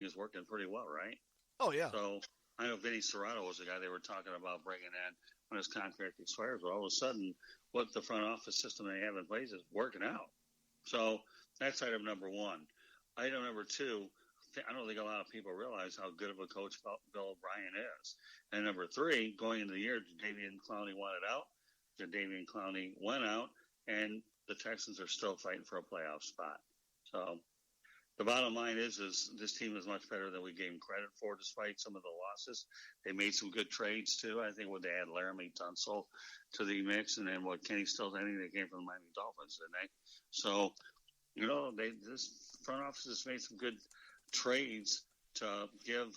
is working pretty well, right? Oh, yeah. So I know Vinny Serrato was the guy they were talking about bringing in when his contract expires, but all of a sudden, what the front office system they have in place is working out. So that's item number one. Item number two, I don't think a lot of people realize how good of a coach Bill O'Brien is. And number three, going into the year, Jadeveon Clowney wanted out. Jadeveon Clowney went out, and the Texans are still fighting for a playoff spot. So the bottom line is this team is much better than we gave them credit for, despite some of the losses. They made some good trades, too. I think when they had Laramie Tunsil to the mix, and then what Kenny Stills, I think they came from the Miami Dolphins, didn't they? So, this front office has made some good trades to give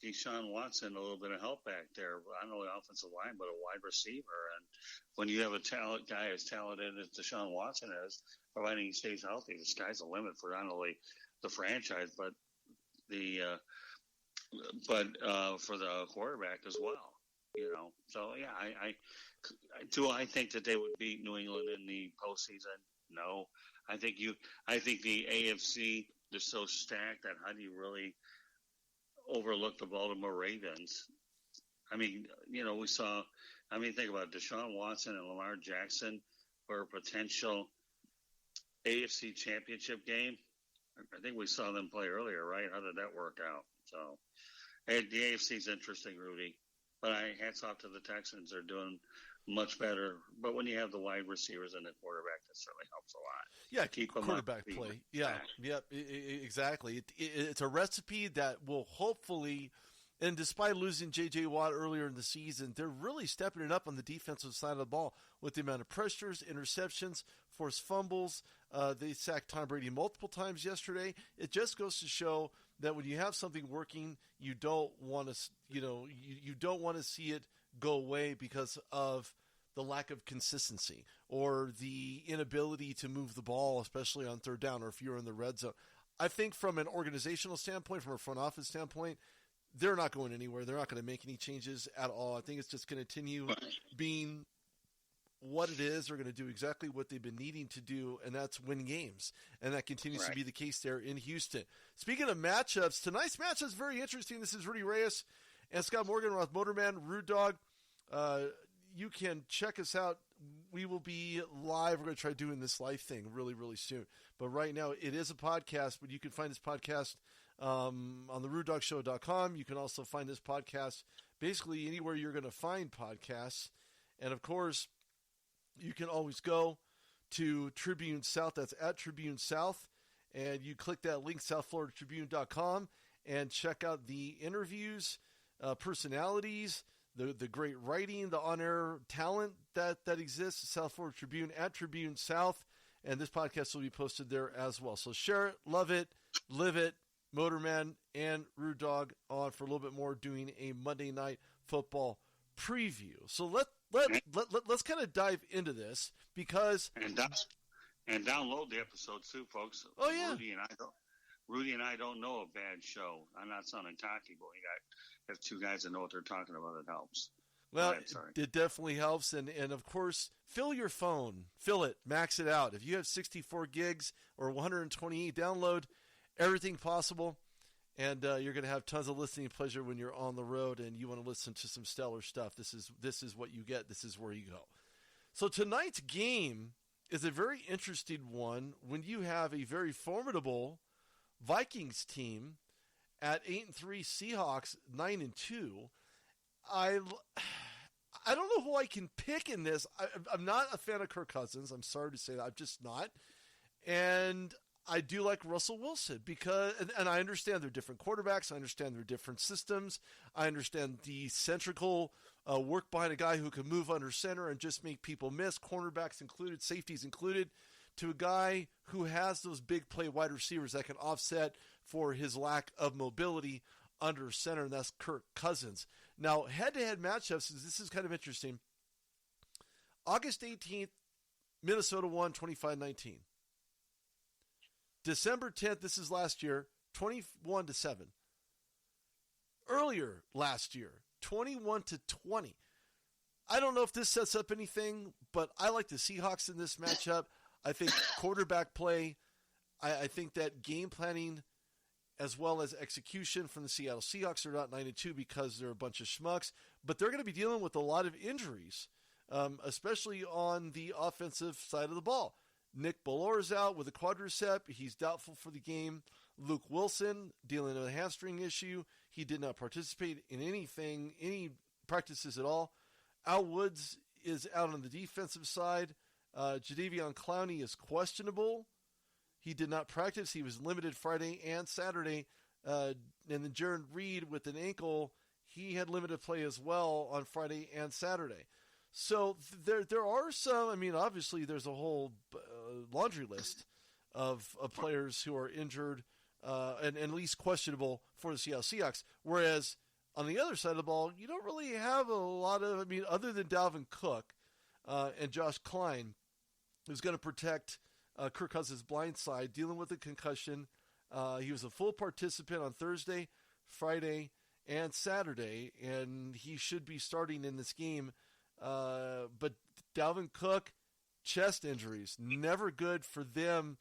Deshaun Watson a little bit of help back there. I don't know the offensive line, but a wide receiver. And when you have a guy as talented as Deshaun Watson is, providing he stays healthy, the sky's the limit for not only the franchise, but for the quarterback as well. So yeah, I think that they would beat New England in the postseason. No, I think the AFC is so stacked that how do you really overlook the Baltimore Ravens? I mean, we saw. I mean, think about it, Deshaun Watson and Lamar Jackson for a potential AFC Championship game. I think we saw them play earlier, right? How did that work out? So, the AFC is interesting, Rudy. But hats off to the Texans. They're doing much better. But when you have the wide receivers and the quarterback, that certainly helps a lot. Yeah, keep quarterback play. Yeah, exactly. It's a recipe that will hopefully, and despite losing J.J. Watt earlier in the season, they're really stepping it up on the defensive side of the ball with the amount of pressures, interceptions, forced fumbles. They sacked Tom Brady multiple times yesterday. It just goes to show that when you have something working, you don't want to, you don't want to see it go away because of the lack of consistency or the inability to move the ball, especially on third down or if you're in the red zone. I think from an organizational standpoint, from a front office standpoint, they're not going anywhere. They're not going to make any changes at all. I think it's just going to continue being what it is. They're going to do exactly what they've been needing to do, and that's win games. And that continues to be the case there in Houston. Speaking of matchups, tonight's matchup is very interesting. This is Rudy Reyes and Scott Morgan with Man RudeDog. You can check us out. We will be live. We're going to try doing this live thing really, really soon. But right now, it is a podcast, but you can find this podcast on the RudeDogShow.com. You can also find this podcast basically anywhere you're going to find podcasts. And, of course, you can always go to Tribune South. That's at Tribune South. And you click that link, SouthFloridaTribune.com, and check out the interviews, personalities, the great writing, the on-air talent that exists at South Florida Tribune at Tribune South, and this podcast will be posted there as well. So share it, love it, live it. Motorman and RudeDog on for a little bit more, doing a Monday Night Football preview. So let's kind of dive into this because and download the episodes too, folks. Oh yeah, Rudy and I don't know a bad show. I'm not sounding cocky, but we have two guys that know what they're talking about. It helps. Well, it definitely helps. And of course, fill your phone. Fill it. Max it out. If you have 64 gigs or 128, download everything possible. And you're going to have tons of listening pleasure when you're on the road and you want to listen to some stellar stuff. This is what you get. This is where you go. So tonight's game is a very interesting one when you have a very formidable Vikings team at 8-3, Seahawks 9-2. I don't know who I can pick in this. I'm not a fan of Kirk Cousins. I'm sorry to say that. I'm just not. And I do like Russell Wilson because, and I understand they're different quarterbacks. I understand they're different systems. I understand the centrical work behind a guy who can move under center and just make people miss, cornerbacks included, safeties included, to a guy who has those big play wide receivers that can offset for his lack of mobility under center, and that's Kirk Cousins. Now, head-to-head matchups, this is kind of interesting. August 18th, Minnesota won 25-19. December 10th, this is last year, 21-7. Earlier last year, 21-20. I don't know if this sets up anything, but I like the Seahawks in this matchup. I think quarterback play, I think that game planning as well as execution from the Seattle Seahawks. They're not 9-2 because they're a bunch of schmucks, but they're going to be dealing with a lot of injuries, especially on the offensive side of the ball. Nick Bellor's out with a quadricep. He's doubtful for the game. Luke Wilson dealing with a hamstring issue. He did not participate in any practices at all. Al Woods is out on the defensive side. Jadeveon Clowney is questionable. He did not practice. He was limited Friday and Saturday. And then Jaron Reed with an ankle, he had limited play as well on Friday and Saturday. So there are some, I mean, obviously there's a whole laundry list of players who are injured and at least questionable for the Seattle Seahawks. Whereas on the other side of the ball, you don't really have a lot of, I mean, other than Dalvin Cook and Josh Klein, who's going to protect Kirk Cousins' blind side, dealing with a concussion. He was a full participant on Thursday, Friday, and Saturday, and he should be starting in this game. But Dalvin Cook, chest injuries, never good for them.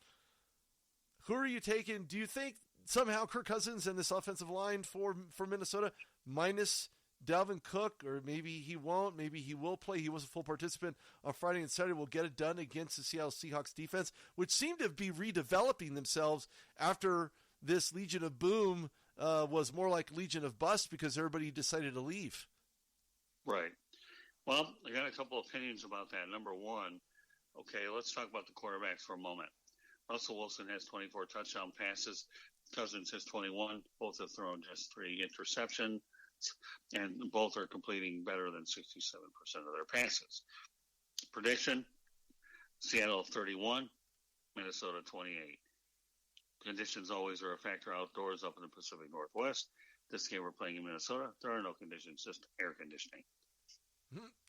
Who are you taking? Do you think somehow Kirk Cousins and this offensive line for Minnesota, minus Dalvin Cook, or maybe he won't, maybe he will play, he was a full participant on Friday and Saturday, will get it done against the Seattle Seahawks defense, which seemed to be redeveloping themselves after this Legion of Boom was more like Legion of Bust because everybody decided to leave. Right. Well, I got a couple opinions about that. Number one, okay, let's talk about the quarterbacks for a moment. Russell Wilson has 24 touchdown passes. Cousins has 21. Both have thrown just 3 interceptions, and both are completing better than 67% of their passes. Prediction, Seattle 31, Minnesota 28. Conditions always are a factor outdoors up in the Pacific Northwest. This game we're playing in Minnesota, there are no conditions, just air conditioning.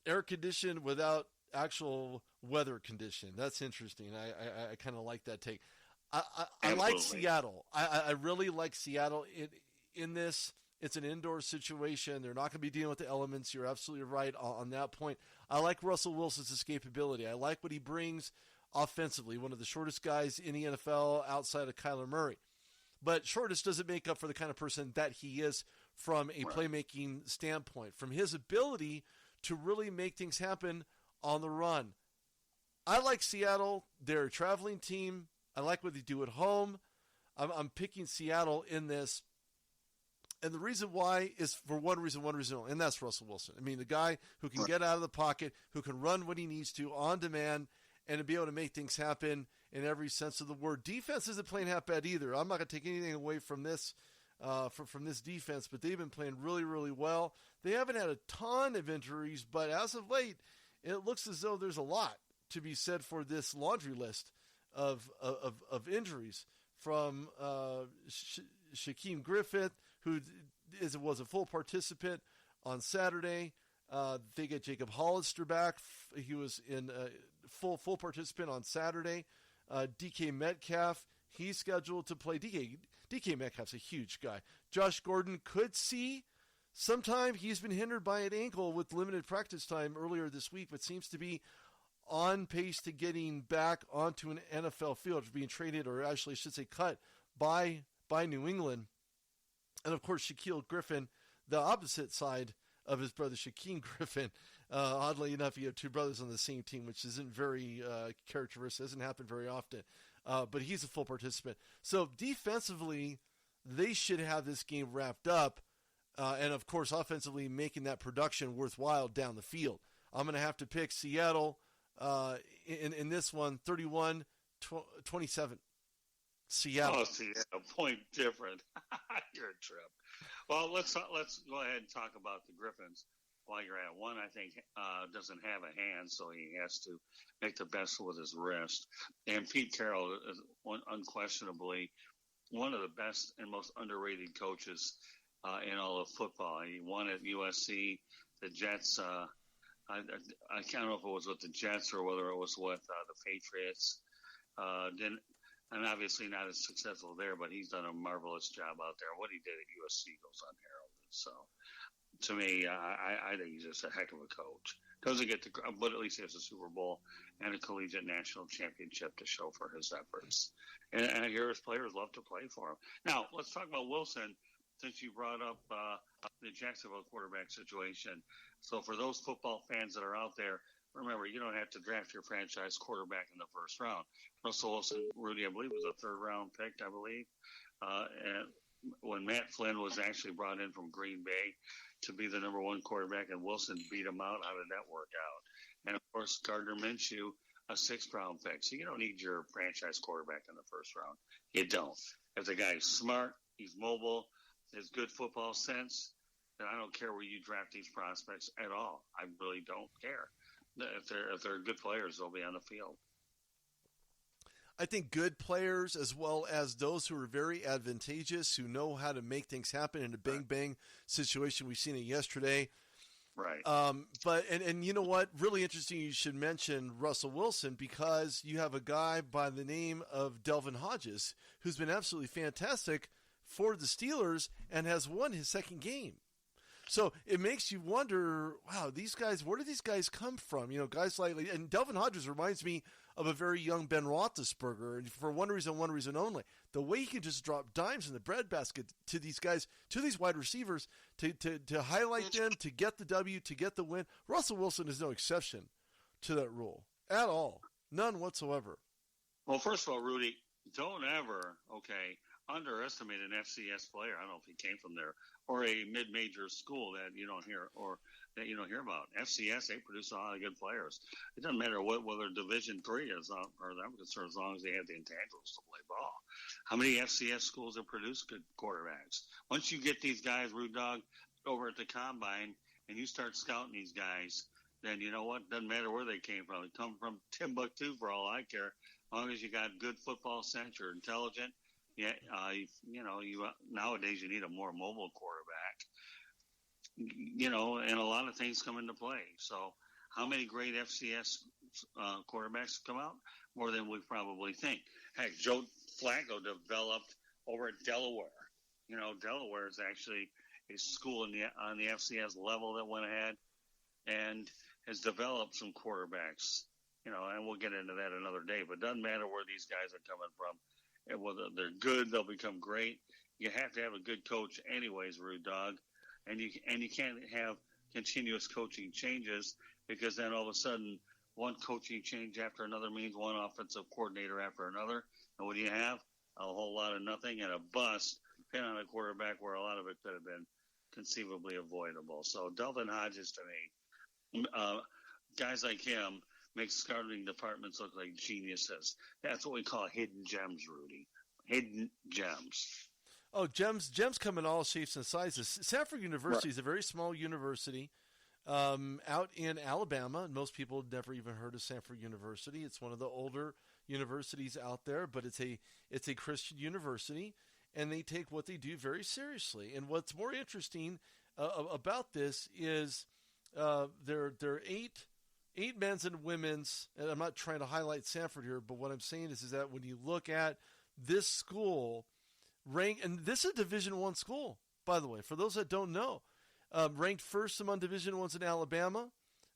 Air conditioned without actual weather condition. That's interesting. I kind of like that take. I like Seattle. I really like Seattle in this. It's an indoor situation. They're not going to be dealing with the elements. You're absolutely right on that point. I like Russell Wilson's escapability. I like what he brings offensively. One of the shortest guys in the NFL outside of Kyler Murray. But shortest doesn't make up for the kind of person that he is from a playmaking standpoint. From his ability to really make things happen on the run. I like Seattle. They're a traveling team. I like what they do at home. I'm picking Seattle in this. And the reason why is for one reason only, and that's Russell Wilson. I mean, the guy who can get out of the pocket, who can run when he needs to on demand, and to be able to make things happen in every sense of the word. Defense isn't playing half bad either. I'm not going to take anything away from this from this defense, but they've been playing really, really well. They haven't had a ton of injuries, but as of late, it looks as though there's a lot to be said for this laundry list of injuries from Shaquem Griffith, who was a full participant on Saturday. They get Jacob Hollister back. He was in full participant on Saturday. DK Metcalf, he's scheduled to play. DK Metcalf's a huge guy. Josh Gordon could see sometime. He's been hindered by an ankle with limited practice time earlier this week, but seems to be on pace to getting back onto an NFL field, being traded, or actually I should say cut by New England. And of course, Shaquille Griffin, the opposite side of his brother Shaquem Griffin. Oddly enough, you have two brothers on the same team, which isn't very characteristic. Doesn't happen very often. But he's a full participant. So defensively, they should have this game wrapped up. And of course, offensively, making that production worthwhile down the field. I'm going to have to pick Seattle in this one, 31-27. Seattle. Oh, Seattle, point different. You're a trip. Well, let's go ahead and talk about the Griffins while you're at. One, I think, doesn't have a hand, so he has to make the best with his wrist. And Pete Carroll is unquestionably one of the best and most underrated coaches in all of football. He won at USC. The Jets, I don't know if it was with the Jets or whether it was with the Patriots. and obviously not as successful there, but he's done a marvelous job out there. What he did at USC goes unheralded. So, to me, I think he's just a heck of a coach. Doesn't get to, but at least he has a Super Bowl and a collegiate national championship to show for his efforts. And I hear his players love to play for him. Now, let's talk about Wilson, since you brought up the Jacksonville quarterback situation. So for those football fans that are out there, remember, you don't have to draft your franchise quarterback in the first round. Russell Wilson, Rudy, I believe, was a third-round pick, I believe. And when Matt Flynn was actually brought in from Green Bay to be the number one quarterback, and Wilson beat him out, how did that work out? And, of course, Gardner Minshew, a sixth-round pick. So you don't need your franchise quarterback in the first round. You don't. If the guy's smart, he's mobile, has good football sense, then I don't care where you draft these prospects at all. I really don't care. If they're good players, they'll be on the field. I think good players, as well as those who are very advantageous, who know how to make things happen in a bang-bang situation. We've seen it yesterday. Right. But you know what? Really interesting you should mention Russell Wilson, because you have a guy by the name of Delvin Hodges who's been absolutely fantastic for the Steelers and has won his second game. So it makes you wonder, wow, these guys, where do these guys come from? You know, guys like, and Delvin Hodges reminds me of a very young Ben Roethlisberger, and for one reason only. The way he can just drop dimes in the breadbasket to these guys, to these wide receivers, to highlight them, to get the W, to get the win. Russell Wilson is no exception to that rule at all. None whatsoever. Well, first of all, Rudy, don't ever, underestimate an FCS player. I don't know if he came from there, or a mid-major school that you don't hear about. FCS, they produce a lot of good players. It doesn't matter whether Division III is, or I'm concerned, as long as they have the intangibles to play ball. How many FCS schools have produced good quarterbacks? Once you get these guys, RudeDog, over at the Combine, and you start scouting these guys, then you know what? Doesn't matter where they came from. They come from Timbuktu for all I care. As long as you got good football sense, you're intelligent. Yeah, nowadays you need a more mobile quarterback. And a lot of things come into play. So, how many great FCS quarterbacks come out? More than we probably think. Heck, Joe Flacco developed over at Delaware. Delaware is actually a school on the FCS level that went ahead and has developed some quarterbacks. And we'll get into that another day. But it doesn't matter where these guys are coming from. And whether they're good, they'll become great. You have to have a good coach anyways, RudeDog. And you can't have continuous coaching changes, because then all of a sudden one coaching change after another means one offensive coordinator after another. And what do you have? A whole lot of nothing and a bust, depending on a quarterback where a lot of it could have been conceivably avoidable. So Delvin Hodges, to me, guys like him, makes scouting departments look like geniuses. That's what we call hidden gems, Rudy. Hidden gems. Oh, gems come in all shapes and sizes. Samford University is a very small university out in Alabama, and most people have never even heard of Samford University. It's one of the older universities out there, but it's a Christian university, and they take what they do very seriously. And what's more interesting about this is there are eight men's and women's, and I'm not trying to highlight Samford here, but what I'm saying is that when you look at this school, and this is a Division I school, by the way, for those that don't know, ranked first among Division I's in Alabama,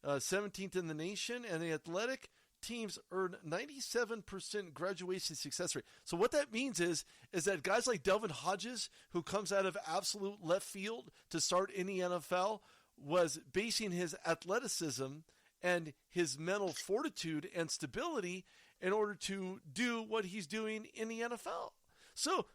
17th in the nation, and the athletic teams earn 97% graduation success rate. So what that means is that guys like Delvin Hodges, who comes out of absolute left field to start in the NFL, was basing his athleticism and his mental fortitude and stability in order to do what he's doing in the NFL. So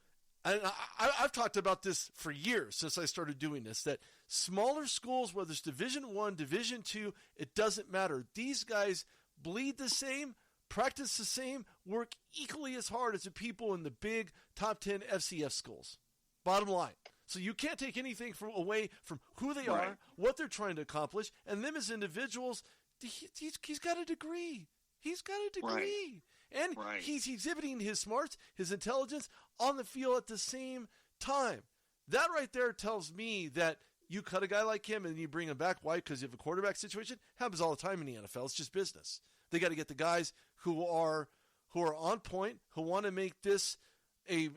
I've talked about this for years since I started doing this, that smaller schools, whether it's Division I, Division II, it doesn't matter. These guys bleed the same, practice the same, work equally as hard as the people in the big top 10 FCS schools. Bottom line. So you can't take anything away from who they are, what they're trying to accomplish, and them as individuals. He's got a degree. He's got a degree. And he's exhibiting his smarts, his intelligence on the field at the same time. That right there tells me that you cut a guy like him and you bring him back. Why? Because you have a quarterback situation. Happens all the time in the NFL. It's just business. They got to get the guys who are who are on point, who want to make this a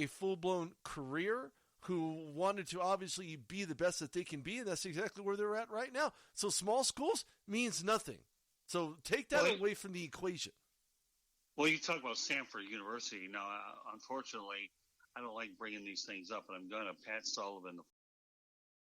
full-blown career, who wanted to obviously be the best that they can be, and that's exactly where they're at right now. So small schools means nothing. So take that away from the equation. Well, you talk about Stanford University. Now, unfortunately, I don't like bringing these things up, and I'm going to. Pat Sullivan, the